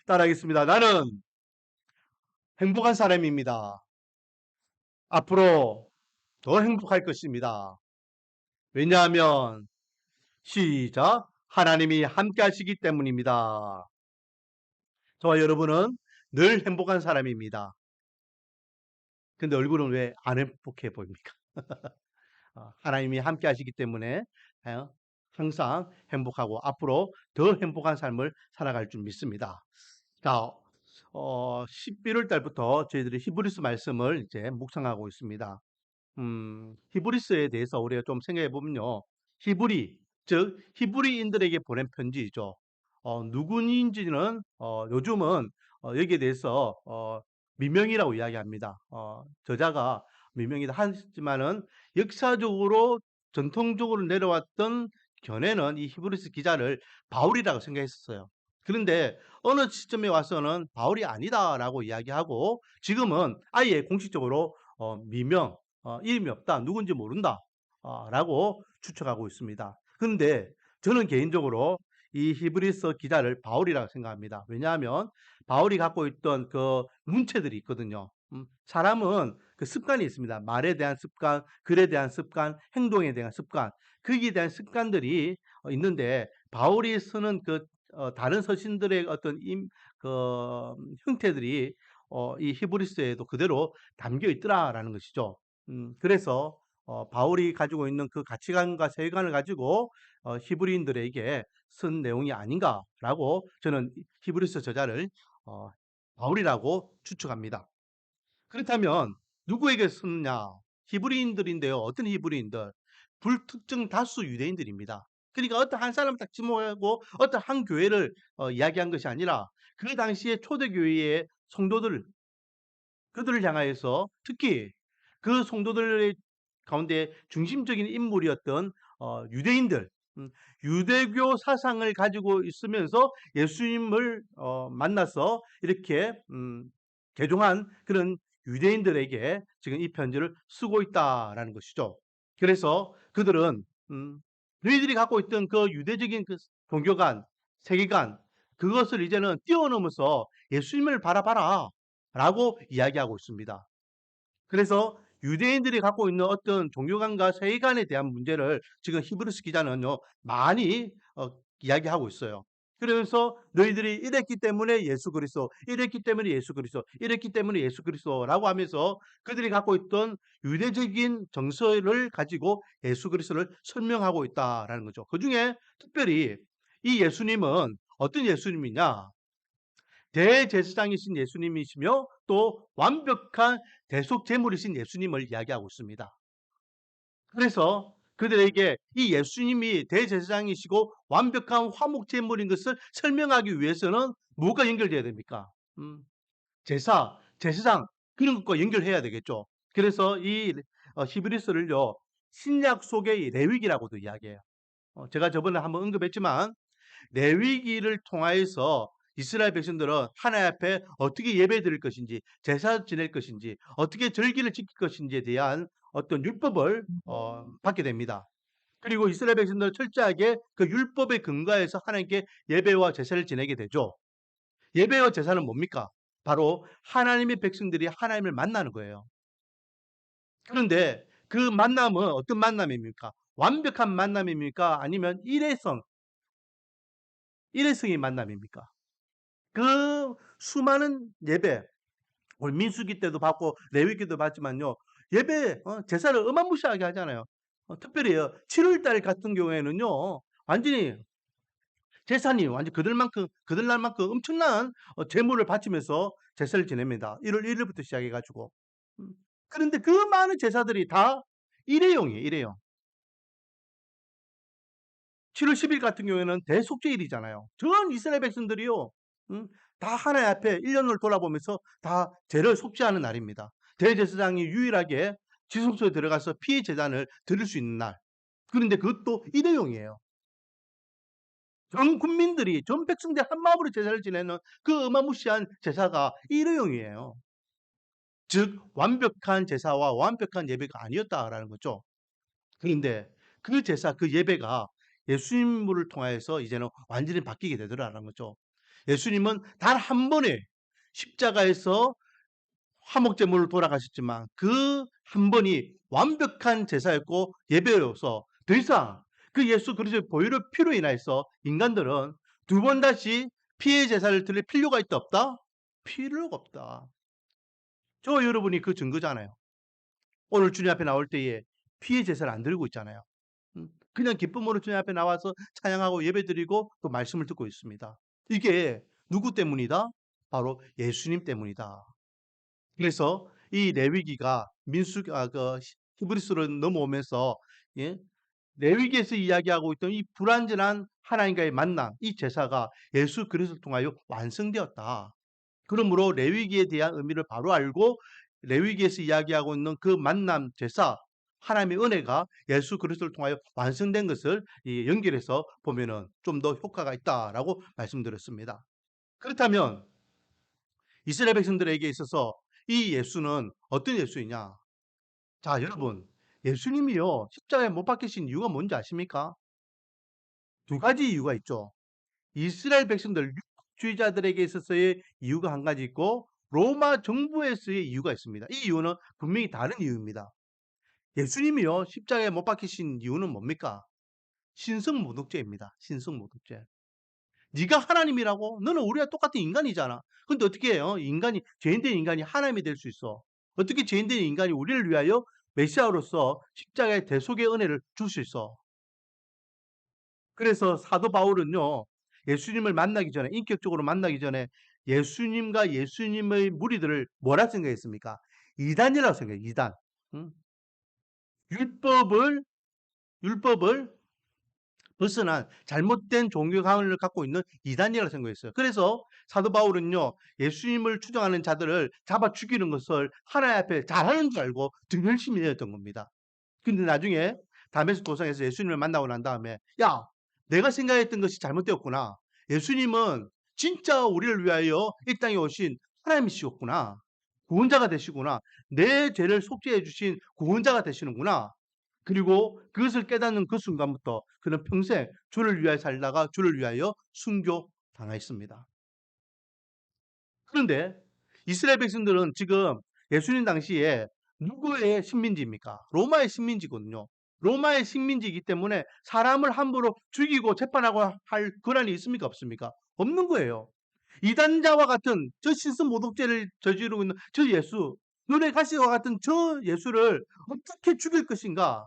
따라하겠습니다. 나는 행복한 사람입니다. 앞으로 더 행복할 것입니다. 왜냐하면 시작. 하나님이 함께 하시기 때문입니다. 저와 여러분은 늘 행복한 사람입니다. 근데 얼굴은 왜 안 행복해 보입니까? 하나님이 함께 하시기 때문에 항상 행복하고 앞으로 더 행복한 삶을 살아갈 줄 믿습니다. 자, 11월 달부터 저희들이 히브리서 말씀을 이제 묵상하고 있습니다. 히브리서에 대해서 우리가 좀 생각해 보면요. 히브리, 즉 히브리인들에게 보낸 편지이죠. 누구인지는 요즘은 여기에 대해서 미명이라고 이야기합니다. 저자가 미명이다 하지만은 역사적으로 전통적으로 내려왔던 견해는 이 히브리서 기자를 바울이라고 생각했었어요. 그런데 어느 시점에 와서는 바울이 아니다라고 이야기하고 지금은 아예 공식적으로 미명, 이름이 없다, 누군지 모른다 라고 추측하고 있습니다. 그런데 저는 개인적으로 이 히브리서 기자를 바울이라고 생각합니다. 왜냐하면 바울이 갖고 있던 그 문체들이 있거든요. 사람은 그 습관이 있습니다. 말에 대한 습관, 글에 대한 습관, 행동에 대한 습관, 거기에 대한 습관들이 있는데 바울이 쓰는 그 다른 서신들의 어떤 그 형태들이 이 히브리서에도 그대로 담겨 있더라라는 것이죠. 그래서 바울이 가지고 있는 그 가치관과 세계관을 가지고 히브리인들에게 쓴 내용이 아닌가라고 저는 히브리서 저자를 어, 바울이라고 추측합니다. 그렇다면 누구에게 썼느냐? 히브리인들인데요. 어떤 히브리인들? 불특정 다수 유대인들입니다. 그러니까 어떤 한 사람 딱 지목하고 어떤 한 교회를 이야기한 것이 아니라 그 당시에 초대교회의 성도들, 그들을 향하여서 특히 그 성도들 가운데 중심적인 인물이었던 유대인들, 유대교 사상을 가지고 있으면서 예수님을 만나서 이렇게 개종한 그런 유대인들에게 지금 이 편지를 쓰고 있다라는 것이죠. 그래서 그들은 너희들이 갖고 있던 그 유대적인 그 종교관, 세계관, 그것을 이제는 뛰어넘어서 예수님을 바라봐라 라고 이야기하고 있습니다. 그래서 유대인들이 갖고 있는 어떤 종교관과 세계관에 대한 문제를 지금 히브리서 기자는요, 많이 이야기하고 있어요. 그러면서 너희들이 이랬기 때문에 예수 그리스도, 이랬기 때문에 예수 그리스도, 이랬기 때문에 예수 그리스도라고 하면서 그들이 갖고 있던 유대적인 정서를 가지고 예수 그리스도를 설명하고 있다라는 거죠. 그 중에 특별히 이 예수님은 어떤 예수님이냐? 대제사장이신 예수님이시며 또 완벽한 대속제물이신 예수님을 이야기하고 있습니다. 그래서 그들에게 이 예수님이 대제사장이시고 완벽한 화목제물인 것을 설명하기 위해서는 뭐가 연결돼야 됩니까? 제사, 제사장 그런 것과 연결해야 되겠죠. 그래서 이 히브리서를요 신약 속의 레위기라고도 이야기해요. 제가 저번에 한번 언급했지만 레위기를 통하여서 이스라엘 백성들은 하나님 앞에 어떻게 예배 드릴 것인지, 제사 지낼 것인지, 어떻게 절기를 지킬 것인지에 대한 어떤 율법을 받게 됩니다. 그리고 이스라엘 백성들은 철저하게 그 율법에 근거해서 하나님께 예배와 제사를 지내게 되죠. 예배와 제사는 뭡니까? 바로 하나님의 백성들이 하나님을 만나는 거예요. 그런데 그 만남은 어떤 만남입니까? 완벽한 만남입니까? 아니면 일회성의 만남입니까? 그 수많은 예배, 우리 민수기 때도 받고 레위기도 받지만요. 예배, 제사를 어마무시하게 하잖아요. 특별히 7월 달 같은 경우에는요. 완전히 제사님 완전 그들날만큼 엄청난 제물을 바치면서 제사를 지냅니다. 1월 1일부터 시작해 가지고. 그런데 그 많은 제사들이 다 일회용이에요, 일회용. 7월 10일 같은 경우에는 대속죄일이잖아요. 전 이스라엘 백성들이요. 다 하나님 앞에 1년을 돌아보면서 다 죄를 속죄하는 날입니다. 대제사장이 유일하게 지성소에 들어가서 피의 제단을 드릴 수 있는 날. 그런데 그것도 일회용이에요. 전 국민들이 전 백성들 한마음으로 제사를 지내는 그 어마무시한 제사가 일회용이에요. 즉 완벽한 제사와 완벽한 예배가 아니었다라는 거죠. 그런데 그 제사, 그 예배가 예수님을 통하여서 이제는 완전히 바뀌게 되더라는 거죠. 예수님은 단 한 번에 십자가에서 화목제물로 돌아가셨지만 그 한 번이 완벽한 제사였고 예배로서 더 이상 그 예수 그리스도의 보혈의 피로 인하여서 인간들은 두 번 다시 피의 제사를 드릴 필요가 있다 없다? 필요가 없다. 저 여러분이 그 증거잖아요. 오늘 주님 앞에 나올 때에 피의 제사를 안 드리고 있잖아요. 그냥 기쁨으로 주님 앞에 나와서 찬양하고 예배드리고 또 말씀을 듣고 있습니다. 이게 누구 때문이다? 바로 예수님 때문이다. 그래서 이 레위기가 히브리서로 넘어오면서 예? 레위기에서 이야기하고 있던 이 불완전한 하나님과의 만남, 이 제사가 예수 그리스도를 통하여 완성되었다. 그러므로 레위기에 대한 의미를 바로 알고 레위기에서 이야기하고 있는 그 만남 제사, 하나님의 은혜가 예수 그리스도를 통하여 완성된 것을 연결해서 보면은 좀 더 효과가 있다라고 말씀드렸습니다. 그렇다면 이스라엘 백성들에게 있어서 이 예수는 어떤 예수이냐? 자, 여러분, 예수님이요 십자가에 못 박히신 이유가 뭔지 아십니까? 두 가지 이유가 있죠. 이스라엘 백성들 율법주의자들에게 있어서의 이유가 한 가지 있고 로마 정부에서의 이유가 있습니다. 이 이유는 분명히 다른 이유입니다. 예수님이요 십자가에 못 박히신 이유는 뭡니까? 신성모독죄입니다. 신성모독죄. 네가 하나님이라고? 너는 우리와 똑같은 인간이잖아. 근데 어떻게 해요? 인간이 죄인된 인간이 하나님이 될 수 있어? 어떻게 죄인된 인간이 우리를 위하여 메시아로서 십자가의 대속의 은혜를 줄 수 있어? 그래서 사도 바울은요. 예수님을 만나기 전에 인격적으로 만나기 전에 예수님과 예수님의 무리들을 뭐라 생각했습니까? 이단이라고 생각해요. 이단. 응? 율법을 율법을 벗어난 잘못된 종교관을 갖고 있는 이단이라고 생각했어요. 그래서 사도 바울은요. 예수님을 추종하는 자들을 잡아 죽이는 것을 하나님 앞에 잘하는 줄 알고 더 열심히 했던 겁니다. 근데 나중에 다메섹 도상에서 예수님을 만나고 난 다음에 야, 내가 생각했던 것이 잘못되었구나. 예수님은 진짜 우리를 위하여 이 땅에 오신 하나님이시었구나. 구원자가 되시구나. 내 죄를 속죄해 주신 구원자가 되시는구나. 그리고 그것을 깨닫는 그 순간부터 그는 평생 주를 위하여 살다가 주를 위하여 순교당했습니다. 그런데 이스라엘 백성들은 지금 예수님 당시에 누구의 식민지입니까? 로마의 식민지거든요. 로마의 식민지이기 때문에 사람을 함부로 죽이고 재판하고 할 권한이 있습니까? 없습니까? 없는 거예요. 이단자와 같은 저 신성 모독죄를 저지르고 있는 저 예수, 눈의 가시와 같은 저 예수를 어떻게 죽일 것인가?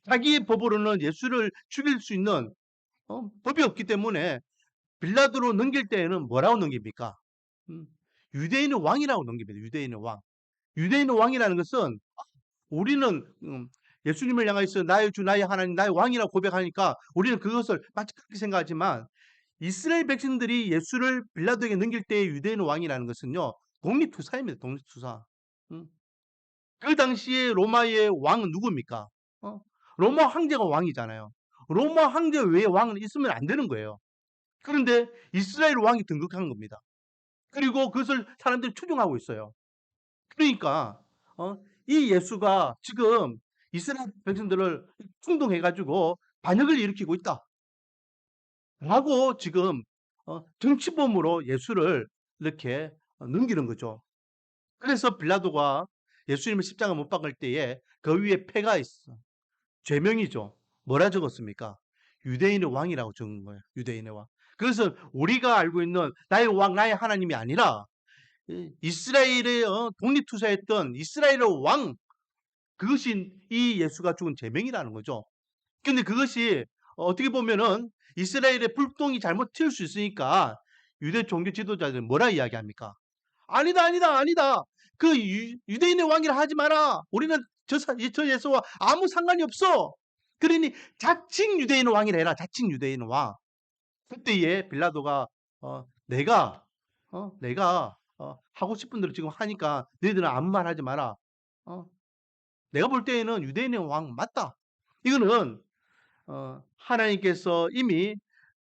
자기의 법으로는 예수를 죽일 수 있는 법이 없기 때문에 빌라도로 넘길 때에는 뭐라고 넘깁니까? 음, 유대인의 왕이라고 넘깁니다. 유대인의 왕. 유대인의 왕이라는 것은 우리는 예수님을 향해서 나의 주, 나의 하나님, 나의 왕이라고 고백하니까 우리는 그것을 마치 그렇게 생각하지만 이스라엘 백성들이 예수를 빌라도에게 넘길 때의 유대인의 왕이라는 것은요. 독립투사입니다. 독립투사. 음. 그 당시에 로마의 왕은 누굽니까? 어? 로마 황제가 왕이잖아요. 로마 황제 외에 왕은 있으면 안 되는 거예요. 그런데 이스라엘 왕이 등극한 겁니다. 그리고 그것을 사람들이 추종하고 있어요. 그러니까 이 예수가 지금 이스라엘 백성들을 충동해가지고 반역을 일으키고 있다. 라고 지금 정치범으로 예수를 이렇게 넘기는 거죠. 그래서 빌라도가 예수님을 십자가 못 박을 때에 그 위에 패가 있어. 죄명이죠. 뭐라 적었습니까? 유대인의 왕이라고 적은 거예요. 유대인의 왕. 그것은 우리가 알고 있는 나의 왕, 나의 하나님이 아니라 이스라엘의 독립투사했던 이스라엘의 왕, 그것이 이 예수가 죽은 제명이라는 거죠. 근데 그것이 어떻게 보면은 이스라엘의 불똥이 잘못 튈 수 있으니까 유대 종교 지도자들은 뭐라 이야기합니까? 아니다, 아니다, 아니다. 그 유대인의 왕이라 하지 마라. 우리는 저 예수와 아무 상관이 없어. 그러니 자칭 유대인의 왕이라 해라. 자칭 유대인의 왕. 그때에 빌라도가 내가 하고 싶은 대로 지금 하니까 너희들은 아무 말 하지 마라. 어, 내가 볼 때에는 유대인의 왕 맞다. 이거는 하나님께서 이미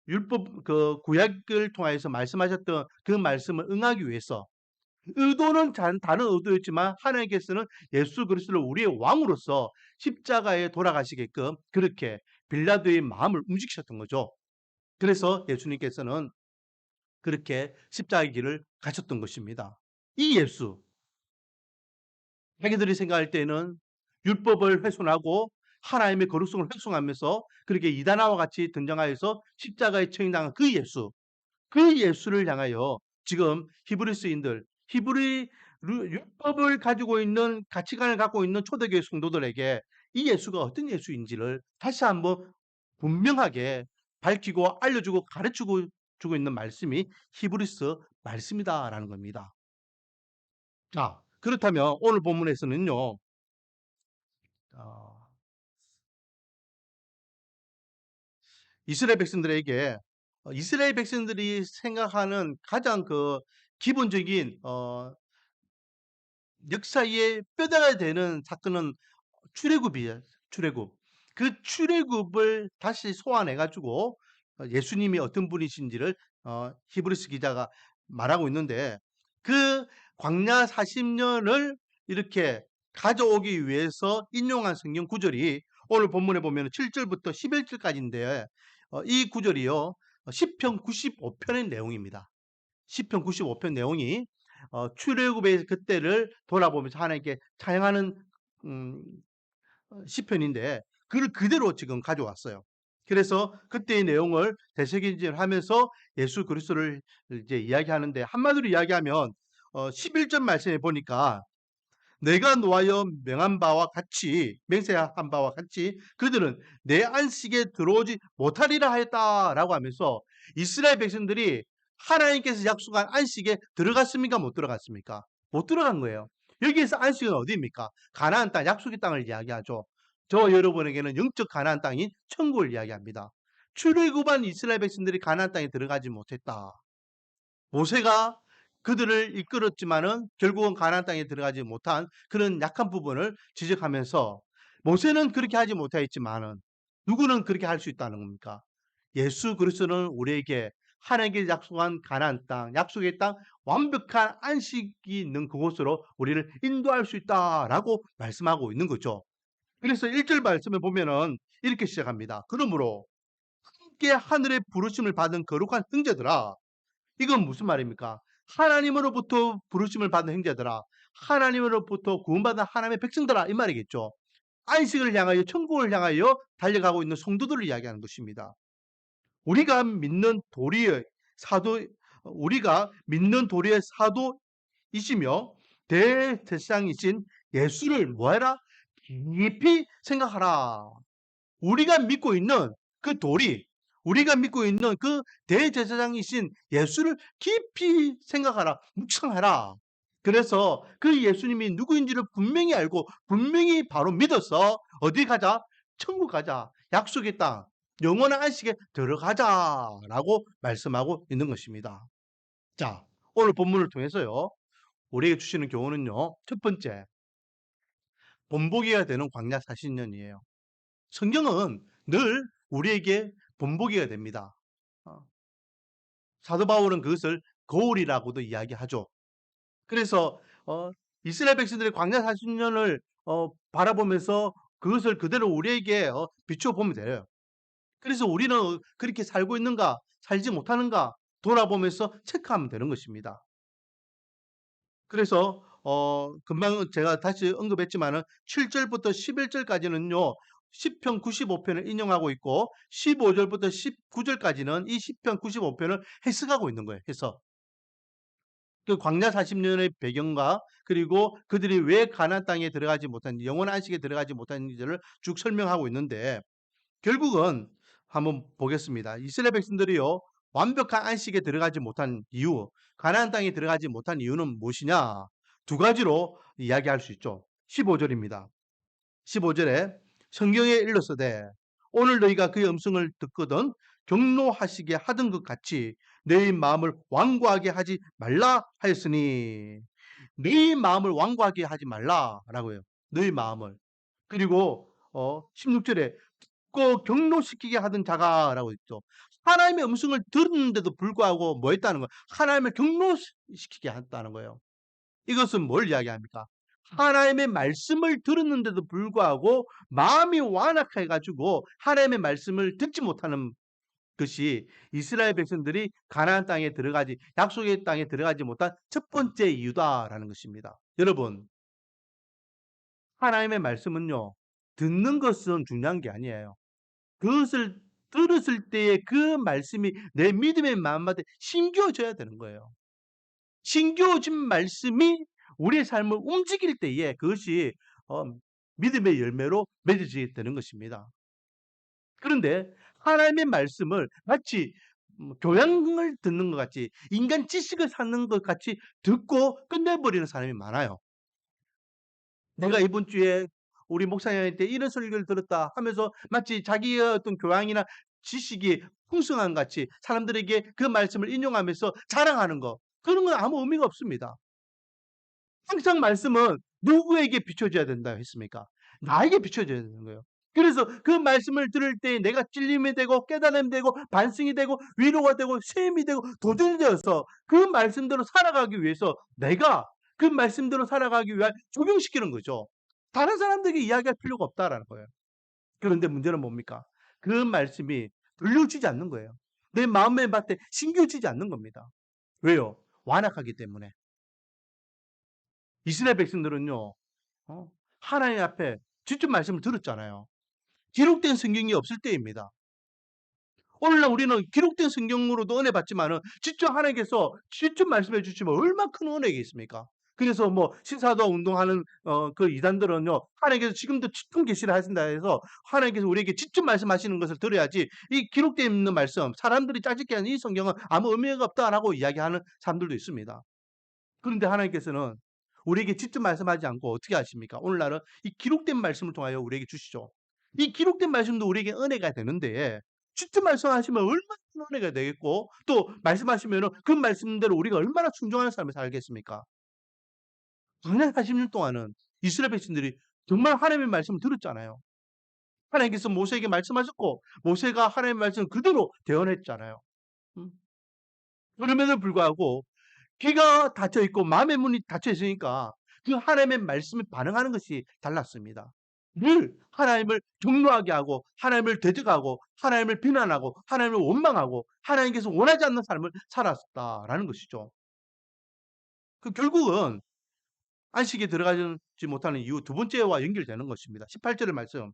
율법 그 구약을 통하여서 말씀하셨던 그 말씀을 응하기 위해서 의도는 다른 의도였지만 하나님께서는 예수 그리스도를 우리의 왕으로서 십자가에 돌아가시게끔 그렇게 빌라도의 마음을 움직이셨던 거죠. 그래서 예수님께서는 그렇게 십자가의 길을 가셨던 것입니다. 이 예수, 자기들이 생각할 때는 율법을 훼손하고 하나님의 거룩성을 훼손하면서 그렇게 이단아와 같이 등장하여서 십자가에 처형당한 그 예수, 그 예수를 향하여 지금 히브리스인들, 히브리 율법을 가지고 있는 가치관을 갖고 있는 초대교회 성도들에게 이 예수가 어떤 예수인지를 다시 한번 분명하게 밝히고 알려주고 가르치고 주고 있는 말씀이 히브리스 말씀이다라는 겁니다. 자, 그렇다면 오늘 본문에서는요, 어, 이스라엘 백성들에게 이스라엘 백성들이 생각하는 가장 그 기본적인 역사의 뼈대가 되는 사건은 출애굽이에요. 출애굽. 그 출애굽을 다시 소환해 가지고 예수님이 어떤 분이신지를 히브리스 기자가 말하고 있는데 그 광야 40년을 이렇게 가져오기 위해서 인용한 성경 구절이 오늘 본문에 보면 7절부터 11절까지인데 이 구절이요. 시편 95편의 내용입니다. 시편 95편 내용이 출애굽의 그때를 돌아보면서 하나님께 찬양하는 음, 시편인데 그를 그대로 지금 가져왔어요. 그래서 그때의 내용을 되새김질하면서 예수 그리스도를 이제 이야기하는데 한마디로 이야기하면 11절 말씀에 보니까 내가 노하여 명한 바와 같이 맹세한 바와 같이 그들은 내 안식에 들어오지 못하리라 하였다라고 하면서 이스라엘 백성들이 하나님께서 약속한 안식에 들어갔습니까? 못 들어갔습니까? 못 들어간 거예요. 여기에서 안식은 어디입니까? 가나안 땅, 약속의 땅을 이야기하죠. 저 여러분에게는 영적 가나안 땅인 천국을 이야기합니다. 출애굽한 이스라엘 백성들이 가나안 땅에 들어가지 못했다. 모세가 그들을 이끌었지만은 결국은 가나안 땅에 들어가지 못한 그런 약한 부분을 지적하면서 모세는 그렇게 하지 못하였지만은 누구는 그렇게 할 수 있다는 겁니까? 예수 그리스도는 우리에게 하나님께 약속한 가나안 땅, 약속의 땅, 완벽한 안식이 있는 그곳으로 우리를 인도할 수 있다라고 말씀하고 있는 거죠. 그래서 1절 말씀을 보면은 이렇게 시작합니다. 그러므로 함께 하늘의 부르심을 받은 거룩한 형제들아, 이건 무슨 말입니까? 하나님으로부터 부르심을 받은 형제들아, 하나님으로부터 구원받은 하나님의 백성들아, 이 말이겠죠. 안식을 향하여 천국을 향하여 달려가고 있는 성도들을 이야기하는 것입니다. 우리가 믿는 도리의 사도, 우리가 믿는 도리의 사도이시며 대제사장이신 예수를 뭐해라? 깊이 생각하라. 우리가 믿고 있는 그 도리, 우리가 믿고 있는 그 대제사장이신 예수를 깊이 생각하라, 묵상하라. 그래서 그 예수님이 누구인지를 분명히 알고 분명히 바로 믿어서 어디 가자? 천국 가자. 약속의 땅, 영원한 안식에 들어가자라고 말씀하고 있는 것입니다. 자, 오늘 본문을 통해서요. 우리에게 주시는 교훈은요. 첫 번째, 본보기가 되는 광야 40년이에요. 성경은 늘 우리에게 본보기가 됩니다. 어, 사도 바울은 그것을 거울이라고도 이야기하죠. 그래서 이스라엘 백성들의 광야 40년을 바라보면서 그것을 그대로 우리에게 비추어 보면 돼요. 그래서 우리는 그렇게 살고 있는가, 살지 못하는가 돌아보면서 체크하면 되는 것입니다. 그래서 금방 제가 다시 언급했지만은 7절부터 11절까지는요. 시편 95편을 인용하고 있고 15절부터 19절까지는 이 시편 95편을 해석하고 있는 거예요. 해석. 그 광야 40년의 배경과 그리고 그들이 왜 가나안 땅에 들어가지 못한 영원한 안식에 들어가지 못한지를 쭉 설명하고 있는데 결국은 한번 보겠습니다. 이스라엘 백성들이요. 완벽한 안식에 들어가지 못한 이유, 가나안 땅에 들어가지 못한 이유는 무엇이냐? 두 가지로 이야기할 수 있죠. 15절입니다. 15절에 성경에 일렀으되 오늘 너희가 그의 음성을 듣거든 경노하시게 하던 것 같이 너희 마음을 완고하게 하지 말라 하였으니 너희 마음을 완고하게 하지 말라라고요. 너희 마음을. 그리고 16절에 듣고 경노시키게 하던 자가라고 있죠. 하나님의 음성을 들었는데도 불구하고 뭐 했다는 거예요? 하나님을 경노시키게 했다는 거예요. 이것은 뭘 이야기합니까? 하나님의 말씀을 들었는데도 불구하고 마음이 완악해 가지고 하나님의 말씀을 듣지 못하는 것이 이스라엘 백성들이 가나안 땅에 들어가지 약속의 땅에 들어가지 못한 첫 번째 이유다라는 것입니다. 여러분, 하나님의 말씀은요. 듣는 것은 중요한 게 아니에요. 그것을 들었을 때에 그 말씀이 내 믿음의 마음마다 심겨져야 되는 거예요. 심겨진 말씀이 우리의 삶을 움직일 때에 그것이 어 믿음의 열매로 맺어지게 되는 것입니다. 그런데 하나님의 말씀을 마치 교양을 듣는 것 같이 인간 지식을 찾는 것 같이 듣고 끝내버리는 사람이 많아요. 내가 이번 주에 우리 목사님한테 이런 설교를 들었다 하면서 마치 자기의 어떤 교양이나 지식이 풍성한 같이 사람들에게 그 말씀을 인용하면서 자랑하는 거. 그런 건 아무 의미가 없습니다. 항상 말씀은 누구에게 비춰져야 된다 했습니까? 나에게 비춰져야 되는 거예요. 그래서 그 말씀을 들을 때 내가 찔림이 되고 깨달음이 되고 반성이 되고 위로가 되고 셈이 되고 도전이 되어서 그 말씀대로 살아가기 위해서 내가 그 말씀대로 살아가기 위한 적용시키는 거죠. 다른 사람들에게 이야기할 필요가 없다라는 거예요. 그런데 문제는 뭡니까? 그 말씀이 들려지지 않는 거예요. 내 마음의 밭에 심겨지지 않는 겁니다. 왜요? 완악하기 때문에. 이스라엘 백성들은요. 하나님 앞에 직접 말씀을 들었잖아요. 기록된 성경이 없을 때입니다. 오늘날 우리는 기록된 성경으로도 은혜 받지만은 직접 하나님께서 직접 말씀해 주시면 얼마나 큰 은혜가 있습니까? 그래서 뭐 신사도와 운동하는 그 이단들은요. 하나님께서 지금도 직접 계시를 하신다 해서 하나님께서 우리에게 직접 말씀하시는 것을 들어야지 이 기록되어 있는 말씀 사람들이 짜집게 하는 이 성경은 아무 의미가 없다라고 이야기하는 사람들도 있습니다. 그런데 하나님께서는 우리에게 직접 말씀하지 않고 어떻게 하십니까? 오늘날은 이 기록된 말씀을 통하여 우리에게 주시죠. 이 기록된 말씀도 우리에게 은혜가 되는데 직접 말씀하시면 얼마나 큰 은혜가 되겠고 또 말씀하시면은 그 말씀대로 우리가 얼마나 순종하는 삶을 살겠습니까? 작년 40년 동안은 이스라엘 백성들이 정말 하나님의 말씀을 들었잖아요. 하나님께서 모세에게 말씀하셨고 모세가 하나님의 말씀을 그대로 대언했잖아요. 음. 그럼에도 불구하고 귀가 닫혀 있고 마음의 문이 닫혀 있으니까 그 하나님의 말씀에 반응하는 것이 달랐습니다. 늘 하나님을 경노하게 하고 하나님을 대적하고 하나님을 비난하고 하나님을 원망하고 하나님께서 원하지 않는 삶을 살았다라는 것이죠. 그 결국은 안식에 들어가지 못하는 이유 두 번째와 연결되는 것입니다. 18절의 말씀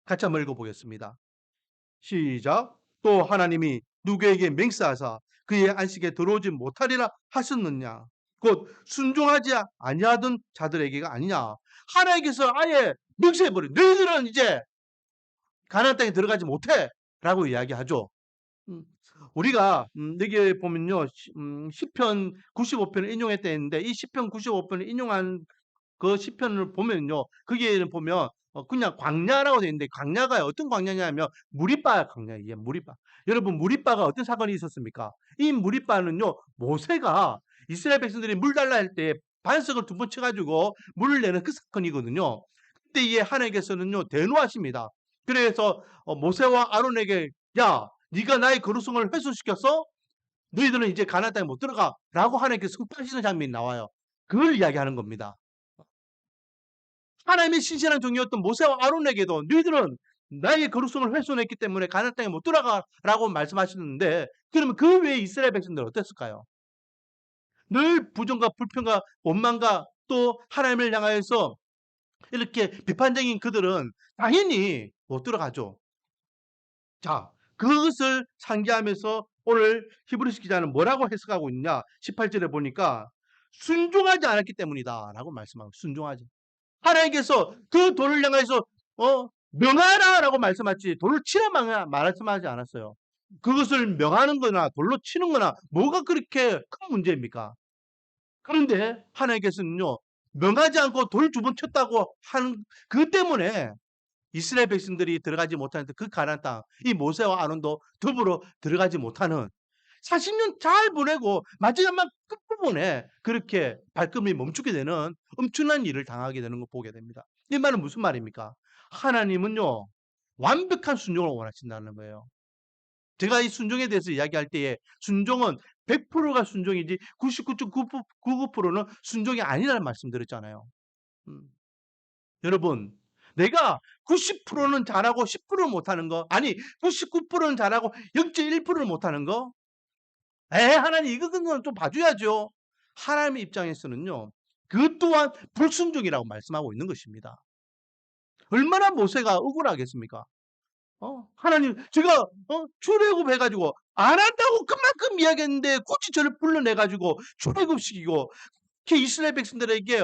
같이 한번 읽어보겠습니다. 시작. 또 하나님이 누구에게 맹세하사 그의 안식에 들어오지 못하리라 하셨느냐. 곧 순종하지 아니하던 자들에게가 아니냐. 하나님께서 아예 맹세해버린 너희들은 이제 가나안 땅에 들어가지 못해 라고 이야기하죠. 음, 우리가 여기에 보면요. 시편 95편을 인용했다 했는데 이 시편 95편을 인용한 그 시편을 보면요. 거기에는 보면 그냥 광야라고 되어 있는데 광야가 어떤 광야냐면 무리바 광야예요. 무리바. 여러분 무리바가 어떤 사건이 있었습니까? 이 무리바는요. 모세가 이스라엘 백성들이 물 달라 할 때 반석을 두 번 쳐가지고 물을 내는 그 사건이거든요. 그때 이에 하나님께서는요. 대노하십니다. 그래서 모세와 아론에게 야 네가 나의 거룩성을 훼손시켰어? 너희들은 이제 가나안 땅에 못 들어가라고 하나님께서 승파하시는 장면이 나와요. 그걸 이야기하는 겁니다. 하나님의 신실한 종이었던 모세와 아론에게도 너희들은 나의 거룩성을 훼손했기 때문에 가나안 땅에 못 들어가라고 말씀하시는데 그러면 그 외에 이스라엘 백성들은 어땠을까요? 늘 부정과 불평과 원망과 또 하나님을 향하여서 이렇게 비판적인 그들은 당연히 못 들어가죠. 자, 그것을 상기하면서 오늘 히브리서 기자는 뭐라고 해석하고 있냐? 18절에 보니까 순종하지 않았기 때문이다라고 말씀하고 순종하지. 하나님께서 그 돌을 향해서 명하라라고 말씀하지 돌을 치라 말씀하지 않았어요. 그것을 명하는 거나 돌로 치는 거나 뭐가 그렇게 큰 문제입니까? 그런데 하나님께서는요. 명하지 않고 돌 두 번 쳤다고 하는 그 때문에 이스라엘 백성들이 들어가지 못하는 그 가나안 땅, 이 모세와 아론도 더불어 들어가지 못하는 40년 잘 보내고 마지막 끝부분에 그렇게 발걸음이 멈추게 되는 엄청난 일을 당하게 되는 걸 보게 됩니다. 이 말은 무슨 말입니까? 하나님은요. 완벽한 순종을 원하신다는 거예요. 제가 이 순종에 대해서 이야기할 때에 순종은 100%가 순종이지 99.99%는 순종이 아니라는 말씀 드렸잖아요. 음. 여러분 내가 90%는 잘하고 10%는 못하는 거, 아니 99%는 잘하고 0.1%를 못하는 거? 하나님 이거는 좀 봐줘야죠. 하나님의 입장에서는요. 그 또한 불순종이라고 말씀하고 있는 것입니다. 얼마나 모세가 억울하겠습니까? 하나님 제가 출애굽해 가지고 안 한다고 그만큼 이야기했는데 굳이 저를 불러내 가지고 출애굽시키고 특히 이스라엘 백성들에게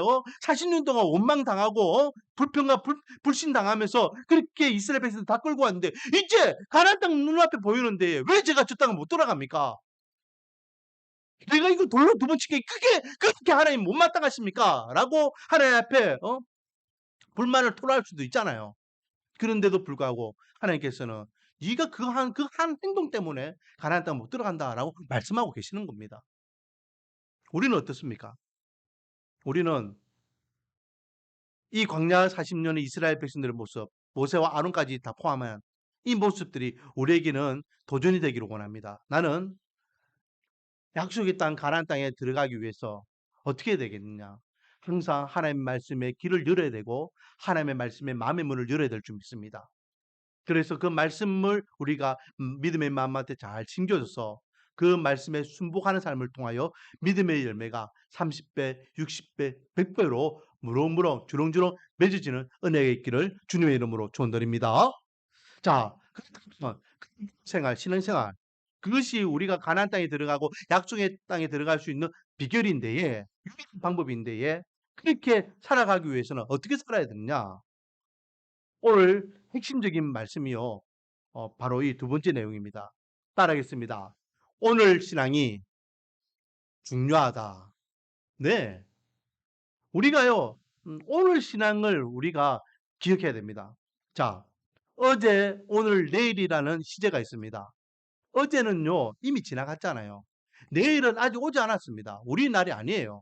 40년 동안 원망당하고 불평과 불신당하면서 그렇게 이스라엘 백성들 다 끌고 왔는데 이제 가나안 땅 눈앞에 보이는데 왜 제가 저 땅을 못 돌아갑니까? 내가 이거 돌로 두 번 치게 그렇게 하나님 못마땅하십니까? 라고 하나님 앞에 불만을 토로할 수도 있잖아요. 그런데도 불구하고 하나님께서는 네가 그 한 행동 때문에 가나안 땅 못 들어간다라고 말씀하고 계시는 겁니다. 우리는 어떻습니까? 우리는 이 광야 40년의 이스라엘 백성들의 모습, 모세와 아론까지 다 포함한 이 모습들이 우리에게는 도전이 되기를 원합니다. 나는 약속의 땅 가나안 땅에 들어가기 위해서 어떻게 해야 되겠느냐? 항상 하나님의 말씀에 귀를 열어야 되고 하나님의 말씀에 마음의 문을 열어야 될 줄 믿습니다. 그래서 그 말씀을 우리가 믿음의 마음한테 잘 심겨줘서 그 말씀에 순복하는 삶을 통하여 믿음의 열매가 30배, 60배, 100배로 무럭무럭 주렁주렁 맺어지는 은혜가 있기를 주님의 이름으로 축원드립니다. 자, 생활, 신앙생활. 그것이 우리가 가나안 땅에 들어가고 약속의 땅에 들어갈 수 있는 비결인데에 유일한 방법인데에 그렇게 살아가기 위해서는 어떻게 살아야 되느냐? 오늘 핵심적인 말씀이요. 바로 이 두 번째 내용입니다. 따라하겠습니다. 오늘 신앙이 중요하다. 네. 우리가요, 오늘 신앙을 우리가 기억해야 됩니다. 자, 어제, 오늘, 내일이라는 시제가 있습니다. 어제는요, 이미 지나갔잖아요. 내일은 아직 오지 않았습니다. 우리 날이 아니에요.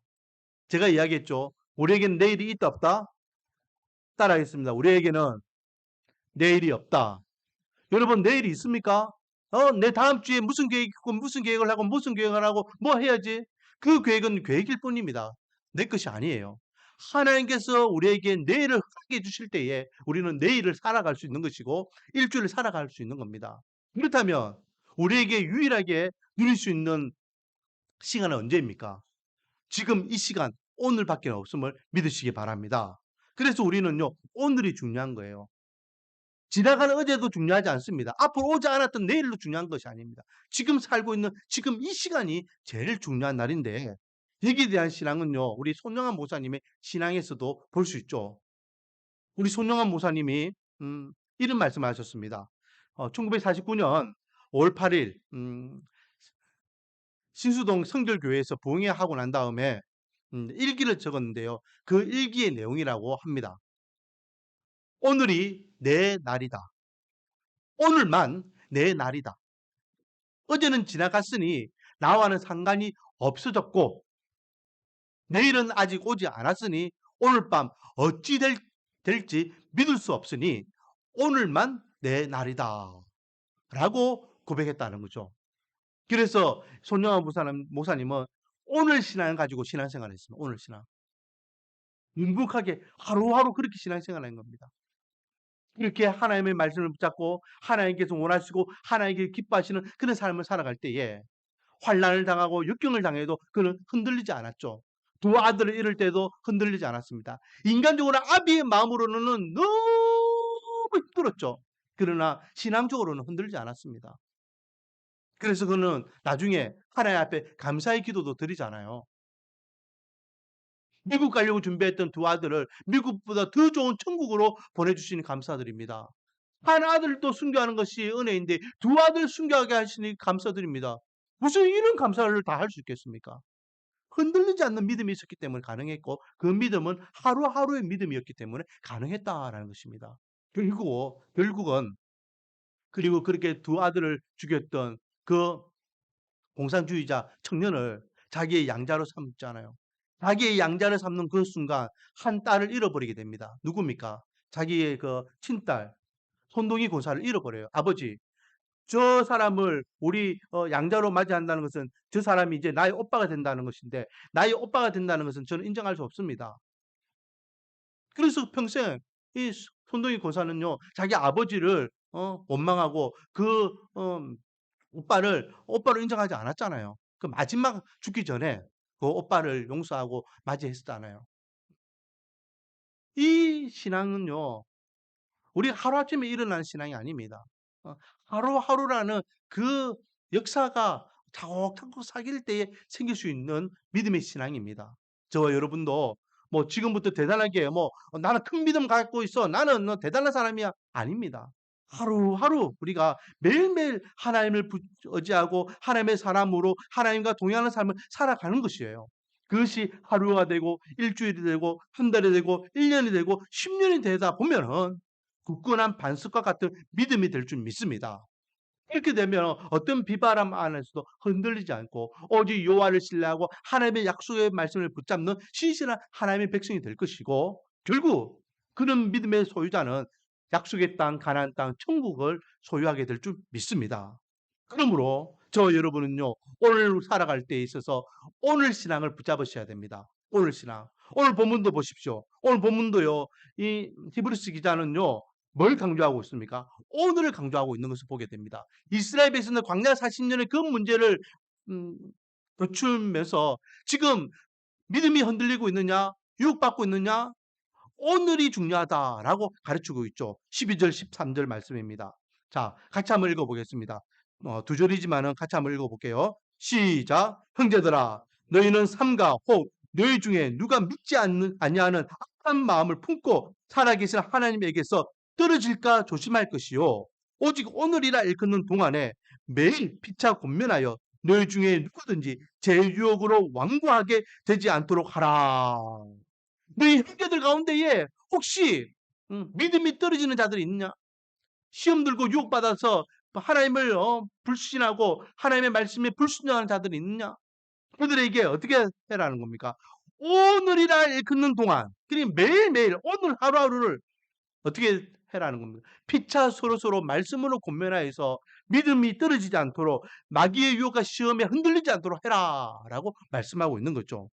제가 이야기했죠. 우리에게는 내일이 있다, 없다? 따라하겠습니다. 우리에게는 내일이 없다. 여러분, 내일이 있습니까? 내 다음 주에 무슨 계획이 있고, 무슨 계획을 하고, 무슨 계획을 하고, 뭐 해야지? 그 계획은 계획일 뿐입니다. 내 것이 아니에요. 하나님께서 우리에게 내일을 허락해 주실 때에 우리는 내일을 살아갈 수 있는 것이고, 일주일을 살아갈 수 있는 겁니다. 그렇다면, 우리에게 유일하게 누릴 수 있는 시간은 언제입니까? 지금 이 시간, 오늘밖에 없음을 믿으시기 바랍니다. 그래서 우리는요, 오늘이 중요한 거예요. 지나가는 어제도 중요하지 않습니다. 앞으로 오지 않았던 내일도 중요한 것이 아닙니다. 지금 살고 있는 지금 이 시간이 제일 중요한 날인데 여기에 대한 신앙은요. 우리 손영환 목사님의 신앙에서도 볼 수 있죠. 우리 손영환 목사님이 이런 말씀을 하셨습니다. 1949년 5월 8일 신수동 성결교회에서 봉회하고 난 다음에 일기를 적었는데요. 그 일기의 내용이라고 합니다. 오늘이 내 날이다. 오늘만 내 날이다. 어제는 지나갔으니 나와는 상관이 없어졌고 내일은 아직 오지 않았으니 오늘 밤 어찌 될지 믿을 수 없으니 오늘만 내 날이다. 라고 고백했다는 거죠. 그래서 손영환 목사님은 오늘 신앙을 가지고 신앙생활을 했습니다. 오늘 신앙. 묵묵하게 하루하루 그렇게 신앙생활을 한 겁니다. 이렇게 하나님의 말씀을 붙잡고 하나님께서 원하시고 하나님께 기뻐하시는 그런 삶을 살아갈 때에 환난을 당하고 역경을 당해도 그는 흔들리지 않았죠. 두 아들을 잃을 때도 흔들리지 않았습니다. 인간적으로 아비의 마음으로는 너무 힘들었죠. 그러나 신앙적으로는 흔들리지 않았습니다. 그래서 그는 나중에 하나님 앞에 감사의 기도도 드리잖아요. 미국 가려고 준비했던 두 아들을 미국보다 더 좋은 천국으로 보내주시니 감사드립니다. 한 아들도 순교하는 것이 은혜인데 두 아들 순교하게 하시니 감사드립니다. 무슨 이런 감사를 다 할 수 있겠습니까? 흔들리지 않는 믿음이 있었기 때문에 가능했고 그 믿음은 하루하루의 믿음이었기 때문에 가능했다라는 것입니다. 결국은 그리고 그렇게 두 아들을 죽였던 그 공산주의자 청년을 자기의 양자로 삼잖아요. 자기의 양자를 삼는 그 순간 한 딸을 잃어버리게 됩니다. 누굽니까? 자기의 그 친딸 손동희 고사를 잃어버려요. 아버지, 저 사람을 우리 양자로 맞이한다는 것은 저 사람이 이제 나의 오빠가 된다는 것인데 나의 오빠가 된다는 것은 저는 인정할 수 없습니다. 그래서 평생 이 손동희 고사는요, 자기 아버지를 원망하고 그 오빠를 인정하지 않았잖아요. 그 마지막 죽기 전에 그 오빠를 용서하고 맞이했잖아요. 이 신앙은요, 우리가 하루아침에 일어나는 신앙이 아닙니다. 하루하루라는 그 역사가 차곡차곡 쌓일 때에 생길 수 있는 믿음의 신앙입니다. 저와 여러분도 뭐 지금부터 대단하게 뭐 나는 큰 믿음 갖고 있어. 나는 대단한 사람이야. 아닙니다. 하루하루 우리가 매일매일 하나님을 의지하고 하나님의 사람으로 하나님과 동행하는 삶을 살아가는 것이에요. 그것이 하루가 되고 일주일이 되고 한 달이 되고 1년이 되고 10년이 되다 보면은 굳건한 반석과 같은 믿음이 될 줄 믿습니다. 이렇게 되면 어떤 비바람 안에서도 흔들리지 않고 오직 여호와를 신뢰하고 하나님의 약속의 말씀을 붙잡는 신실한 하나님의 백성이 될 것이고, 결국 그런 믿음의 소유자는 약속의 땅, 가나안 땅, 천국을 소유하게 될 줄 믿습니다. 그러므로 저 여러분은요, 오늘 살아갈 때에 있어서 오늘 신앙을 붙잡으셔야 됩니다. 오늘 신앙. 오늘 본문도 보십시오. 오늘 본문도요, 이 히브리스 기자는요, 뭘 강조하고 있습니까? 오늘을 강조하고 있는 것을 보게 됩니다. 이스라엘 백성들 광야 40년의 그 문제를 음, 거치면서 지금 믿음이 흔들리고 있느냐, 유혹받고 있느냐, 오늘이 중요하다라고 가르치고 있죠. 12절, 13절 말씀입니다. 자, 같이 한번 읽어보겠습니다. 두 절이지만은 같이 한번 읽어볼게요. 시작. 형제들아, 너희는 삼가 혹 너희 중에 누가 믿지 아니하는 악한 마음을 품고 살아계신 하나님에게서 떨어질까 조심할 것이요. 오직 오늘이라 일컫는 동안에 매일 피차 권면하여 너희 중에 누구든지 제 유혹으로 완고하게 되지 않도록 하라. 너희 형제들 가운데에 혹시 믿음이 떨어지는 자들이 있느냐? 시험 들고 유혹받아서 하나님을 불신하고 하나님의 말씀에 불순종하는 자들이 있느냐? 그들에게 어떻게 해라는 겁니까? 오늘이라 일컫는 동안, 그러니 매일매일 오늘 하루하루를 어떻게 해라는 겁니다. 피차 서로서로 말씀으로 권면하여서 믿음이 떨어지지 않도록 마귀의 유혹과 시험에 흔들리지 않도록 해라라고 말씀하고 있는 거죠.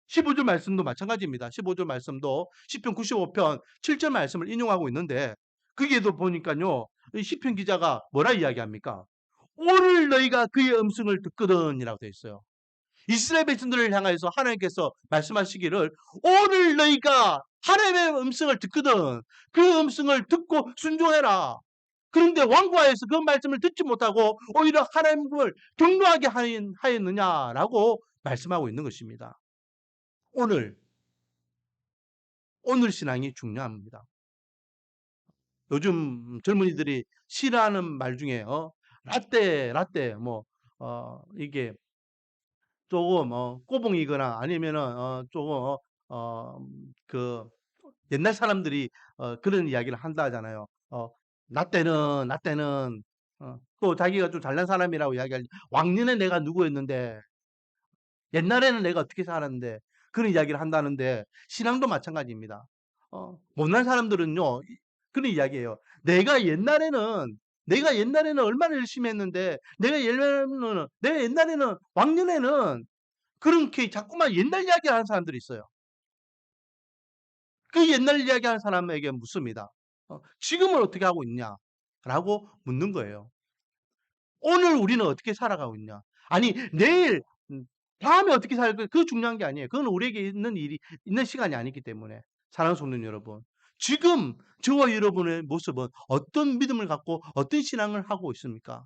15절 말씀도 마찬가지입니다. 15절 말씀도 시편 95편 7절 말씀을 인용하고 있는데, 거기에도 보니까요, 시편 기자가 뭐라 이야기합니까? 오늘 너희가 그의 음성을 듣거든이라고 되어 있어요. 이스라엘 백성들을 향해서 하나님께서 말씀하시기를 오늘 너희가 하나님의 음성을 듣거든 그 음성을 듣고 순종해라. 그런데 왕과에서 그 말씀을 듣지 못하고 오히려 하나님을 경노하게 하였느냐라고 말씀하고 있는 것입니다. 오늘 신앙이 중요합니다. 요즘 젊은이들이 싫어하는 말 중에 라떼 이게 조금 꼬봉이거나 아니면은 조금 그 옛날 사람들이 그런 이야기를 한다 하잖아요. 나 때는 또 자기가 좀 잘난 사람이라고 이야기할 때 왕년에 내가 누구였는데 옛날에는 내가 어떻게 살았는데 그런 이야기를 한다는데, 신앙도 마찬가지입니다. 못난 사람들은요, 그런 이야기예요. 내가 옛날에는 얼마나 열심히 했는데, 내가 옛날에는 왕년에는 그렇게 자꾸만 옛날 이야기 하는 사람들이 있어요. 그 옛날 이야기 하는 사람에게 묻습니다. 지금은 어떻게 하고 있냐? 라고 묻는 거예요. 오늘 우리는 어떻게 살아가고 있냐? 아니, 내일, 다음에 어떻게 살 거야? 그거 중요한 게 아니에요. 그건 우리에게 있는 시간이 아니기 때문에. 사랑하는 성도 여러분. 지금 저와 여러분의 모습은 어떤 믿음을 갖고 어떤 신앙을 하고 있습니까?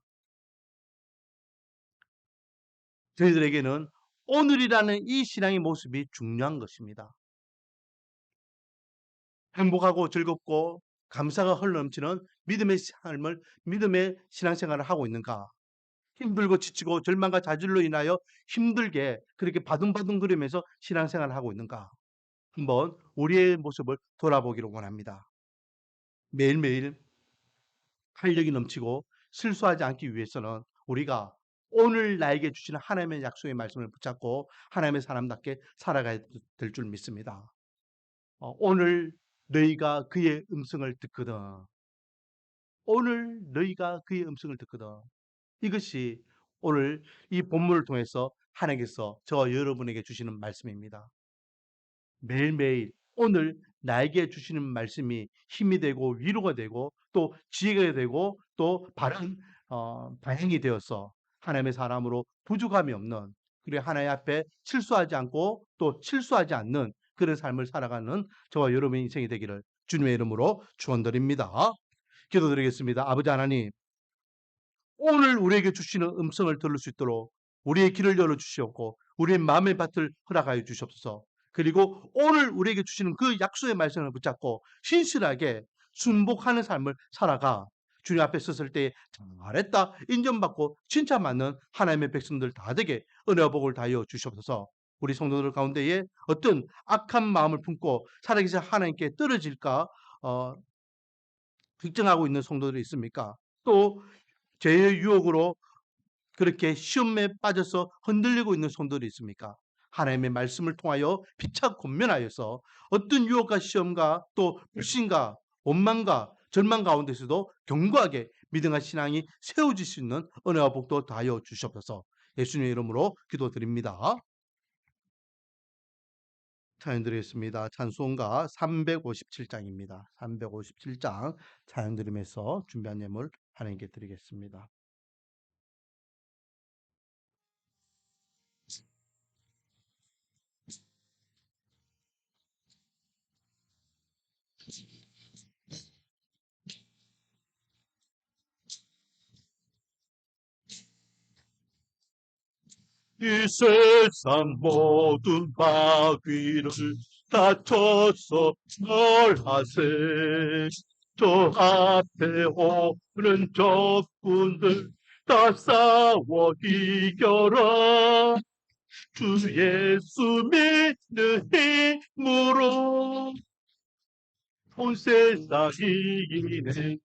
저희들에게는 오늘이라는 이 신앙의 모습이 중요한 것입니다. 행복하고 즐겁고 감사가 흘러넘치는 믿음의 신앙생활을 하고 있는가? 힘들고 지치고 절망과 좌절로 인하여 힘들게 그렇게 바둥바둥거리면서 신앙생활을 하고 있는가? 한번 우리의 모습을 돌아보기를 원합니다. 매일매일 활력이 넘치고 실수하지 않기 위해서는 우리가 오늘 나에게 주시는 하나님의 약속의 말씀을 붙잡고 하나님의 사람답게 살아가야 될 줄 믿습니다. 오늘 너희가 그의 음성을 듣거든. 오늘 너희가 그의 음성을 듣거든. 이것이 오늘 이 본문을 통해서 하나님께서 저와 여러분에게 주시는 말씀입니다. 매일매일 오늘 나에게 주시는 말씀이 힘이 되고 위로가 되고 또 지혜가 되고 또 바른 방향이 되어서 하나님의 사람으로 부족함이 없는, 그리고 하나님 앞에 실수하지 않고 또 실수하지 않는 그런 삶을 살아가는 저와 여러분의 인생이 되기를 주님의 이름으로 축원드립니다. 기도드리겠습니다. 아버지 하나님, 오늘 우리에게 주시는 음성을 들을 수 있도록 우리의 길을 열어주시옵고 우리의 마음의 밭을 허락하여 주시옵소서. 그리고 오늘 우리에게 주시는 그 약속의 말씀을 붙잡고 신실하게 순복하는 삶을 살아가 주님 앞에 섰을 때 잘했다 인정받고 칭찬받는 하나님의 백성들 다 되게 은혜와 복을 다하여 주시옵소서. 우리 성도들 가운데에 어떤 악한 마음을 품고 살아계신 하나님께 떨어질까 걱정하고 있는 성도들이 있습니까? 또 죄의 유혹으로 그렇게 시험에 빠져서 흔들리고 있는 성도들이 있습니까? 하나님의 말씀을 통하여 피차 권면하여서 어떤 유혹과 시험과 또 불신과 원망과 절망 가운데서도 견고하게 믿음과 신앙이 세워질 수 있는 은혜와 복도 다하여 주시옵소서. 예수님의 이름으로 기도드립니다. 찬양 드리겠습니다. 찬송가 357장입니다. 357장 찬양 드리면서 준비한 예물 하나님께 드리겠습니다. 이 세상 모든 마귀를 다쳐서 절하세. 저 앞에 오는 적군들 다 싸워 이겨라. 주 예수 믿는 힘으로 온 세상 이기네.